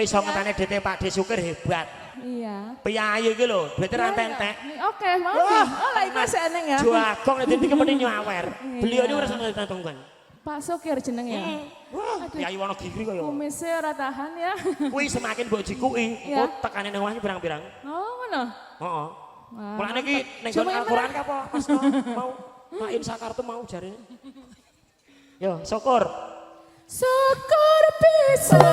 iso ngetane duite Pak De Sukir hebat. Iya. Piyayu iki lho, duite ra entek. Oke, mau. Oh, lah iku sik eneng ya. Jagong nek dadi kemene nyawer. Beliau ini ora seneng ditanggungan. Pak Sukir jenenge ya. Wah, Piyayu Wonogiri kaya. Kumise ora tahan ya. Kuwi semakin mbok jikuki, engko tekane nang omah pirang-pirang. Oh, ngono. Heeh. Mulane iki ning Al-Qur'an ka apa Mas mau main sakartu mau jarene. Yo, syukur. Syukur bisa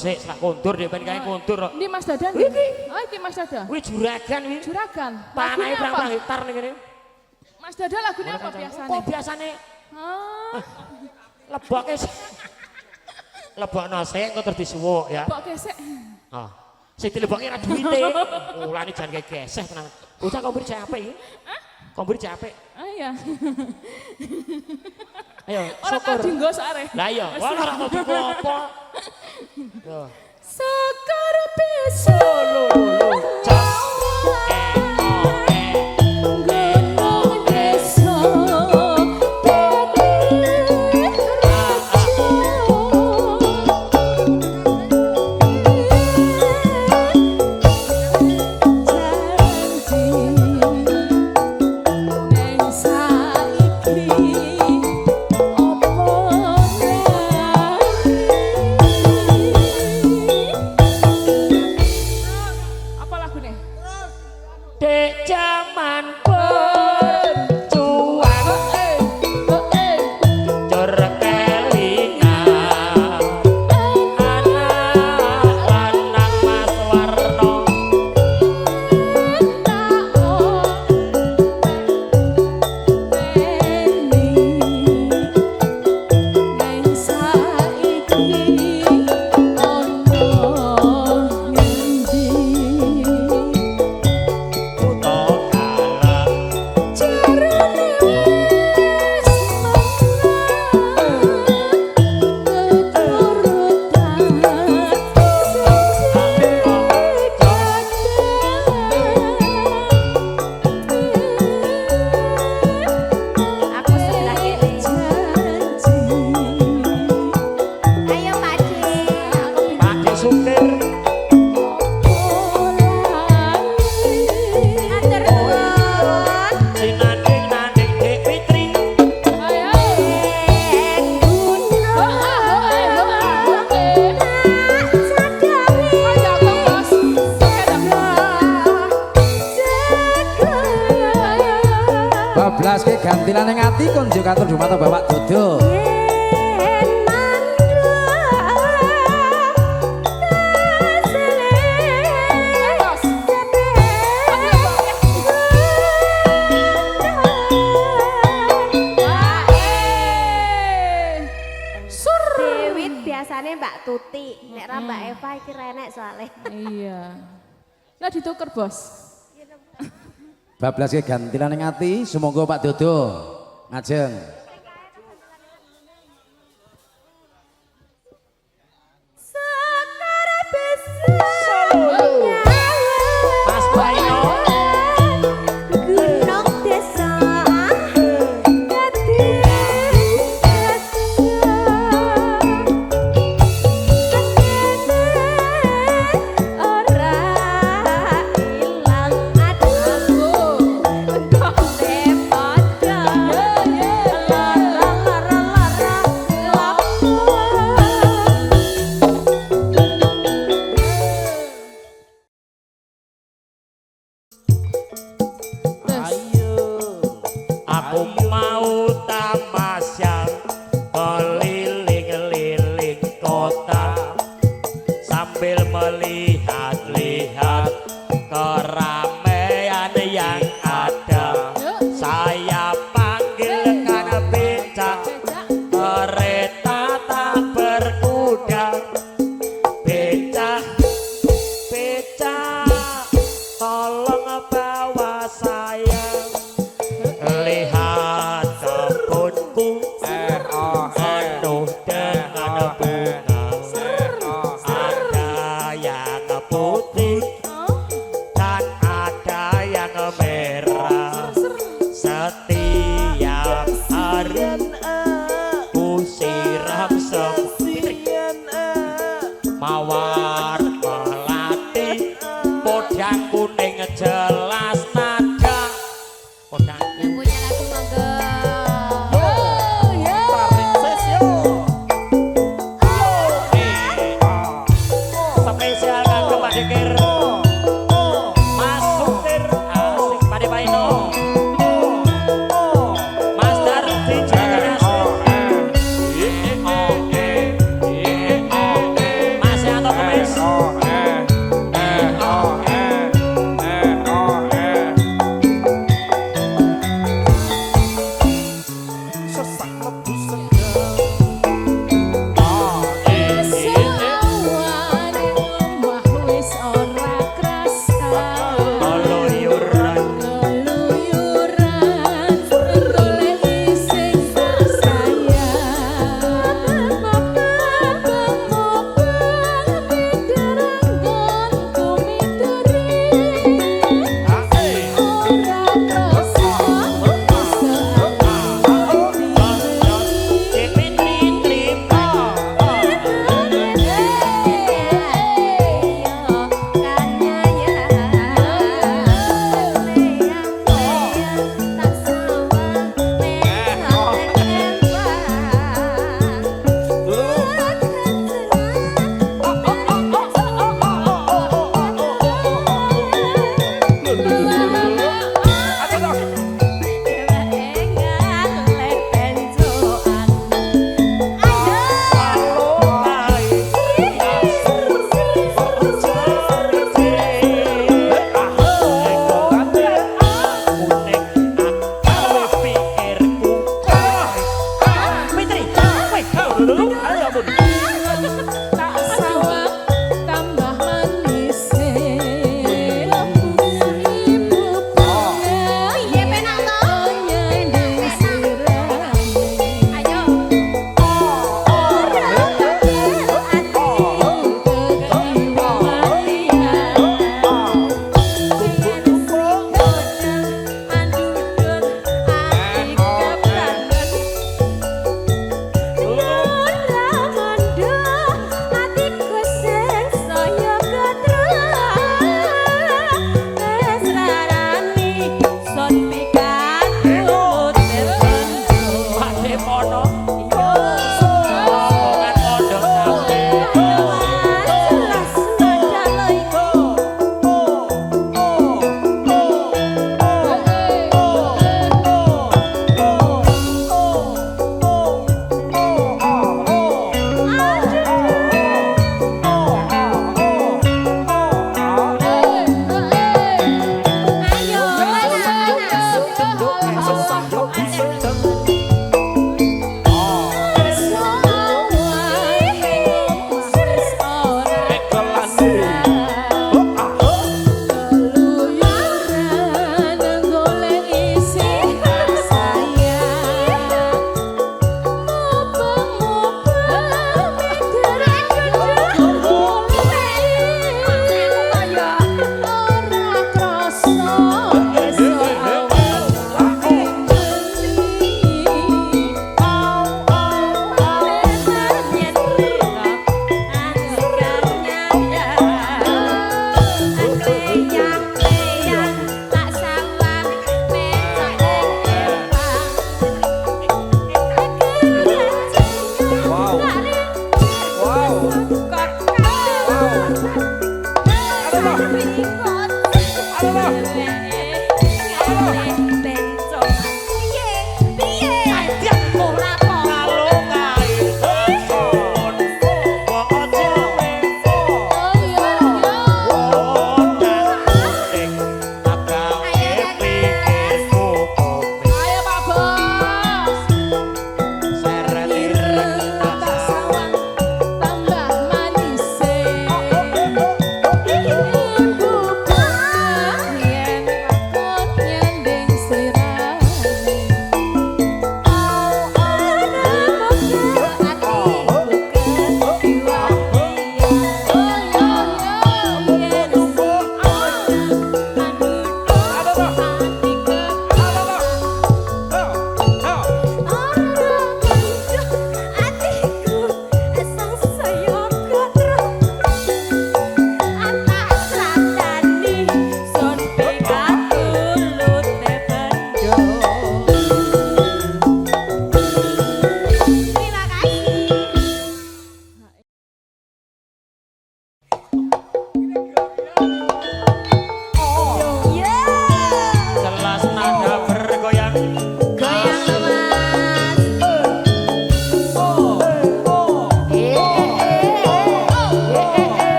Sik sak kondur dhewe ben kae kondur. Ndi Mas Dadan? Iki. Oh iki Mas Dadan. Kuwi juragan kuwi. Juragan. Tanahe berapa hektar ning kene? Mas Dadan lagune apa biasane? Oh biasane. Leboke. Lebokno sik engko terus disuwuk ya. Leboke sik. Sing dilebokke ra duwite. Mulane jan kae geseh tenan. Bocah kombir capek iki. Kombir capek. Ah iya. Ayo, syukur. Ora dinggo sare. Lah iya, ora ono dinggo apa. Yo. Syukur bisa ke gantilan ning ati kon njuk atur dumateng Bapak Dodo. Biasanya Mbak Tuti, nek ra Mbak Eva iki renek soalnya. Iya. Lah dituker, Bos. Bablas ke gantilan ning ati, semoga Pak Dodo ngajeng. Mas Baino. Gunung desa. Aku mau tamasya keliling-liling kota sambil melihat-lihat keramaian yang ada. Saya panggilkan becak, kereta tak berkuda. Becak, becak, tolong bawa saya. Lihat kebunku penuh dengan bunga. Ada yang putih dan ada yang merah. Setiap hari ku siram semua mawar melati. Podang kuning jelas nada. Podang Yang punya lagu monggo. spesial kanggo Pak Dikir, Mas Supir, asik Pak Baino, Mas Dardi juga asik, Mas Yanto Kemis.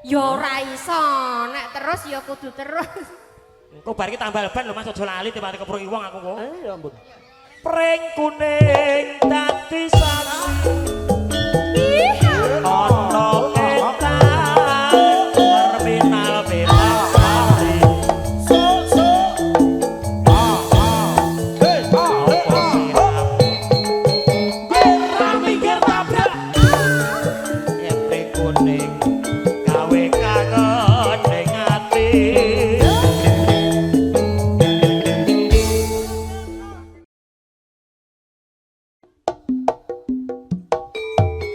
Ya ora iso, nek terus ya kudu terus. Engko bar iki tambal ban lho Mas aja lali tiba kepruk wong aku kok. Ya ampun. Pring kuning dadi saksi. Ono etan terminal bebas sari.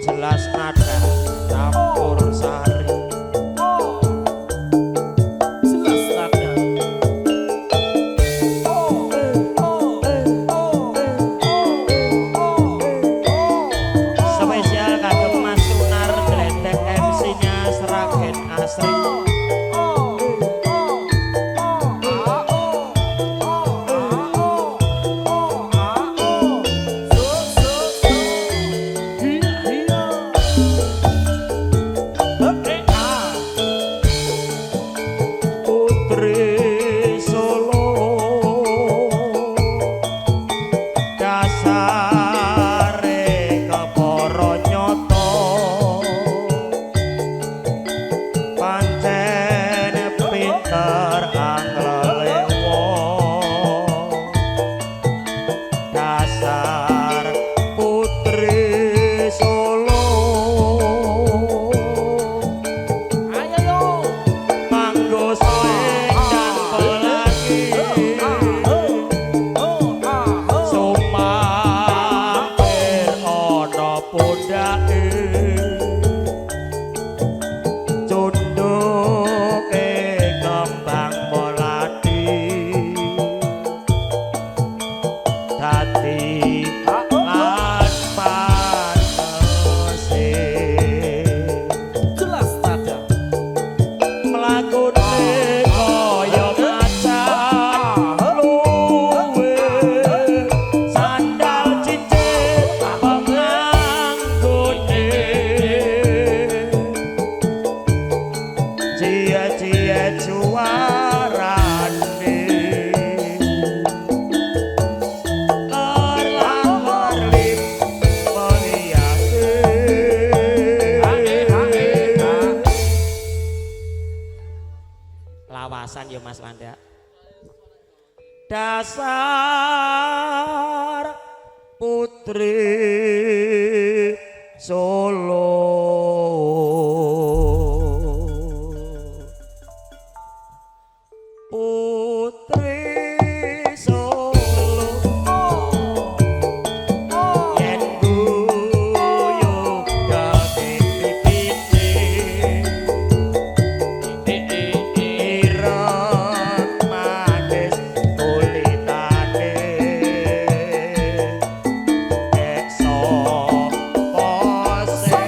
Jelas nada campur sari. Jelas nada. Spesial kagem Mas Sunar Gledek MC-nya Sragen Asri. Putri Solo dasare kepara nyata pancen pinter anglele wong dasar Putri Solo Ayo yo. manggo selendang pelagi sumampir ana pundake cunduke kembang melati dadi lan panese Jelas nada. mlakune kaya macan luwe sandal cincin penganggone cia-cia juarane erlang-erling menghiasi lawasan ya Mas Wanda. Dasar Putri Solo. Putri Solo. Yen guyu dadi pipiti. Ireng manis kulitane ekso pose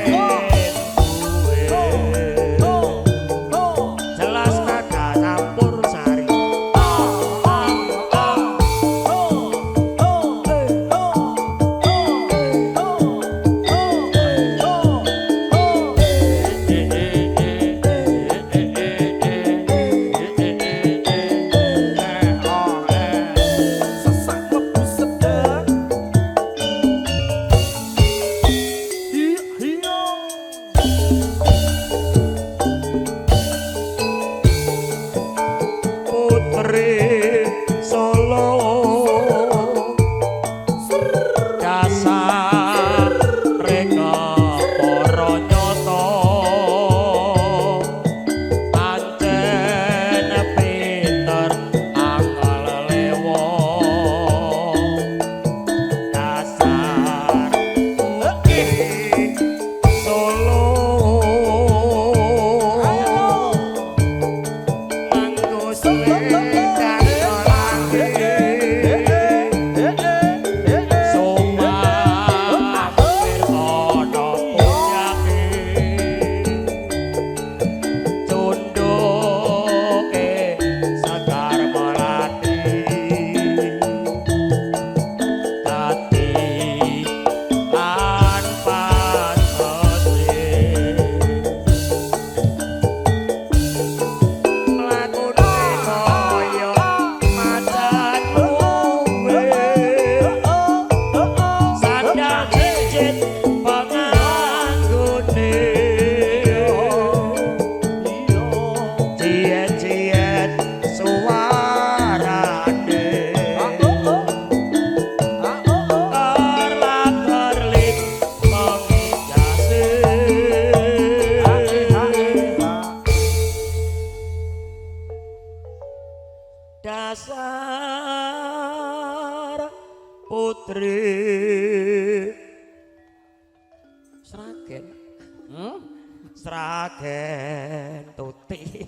Sragen Tuti.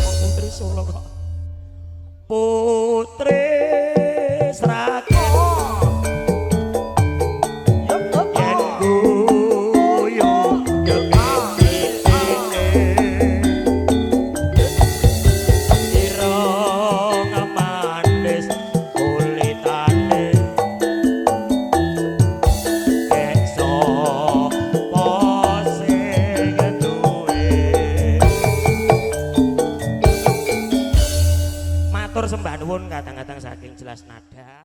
Wong putri Solo kok. Putri Sragen. Yen guyung kepitine. Ireng manis kulitane. Kekso posing duwe. Matur sembah nuwun kadang-kadang saking Jelas Nada.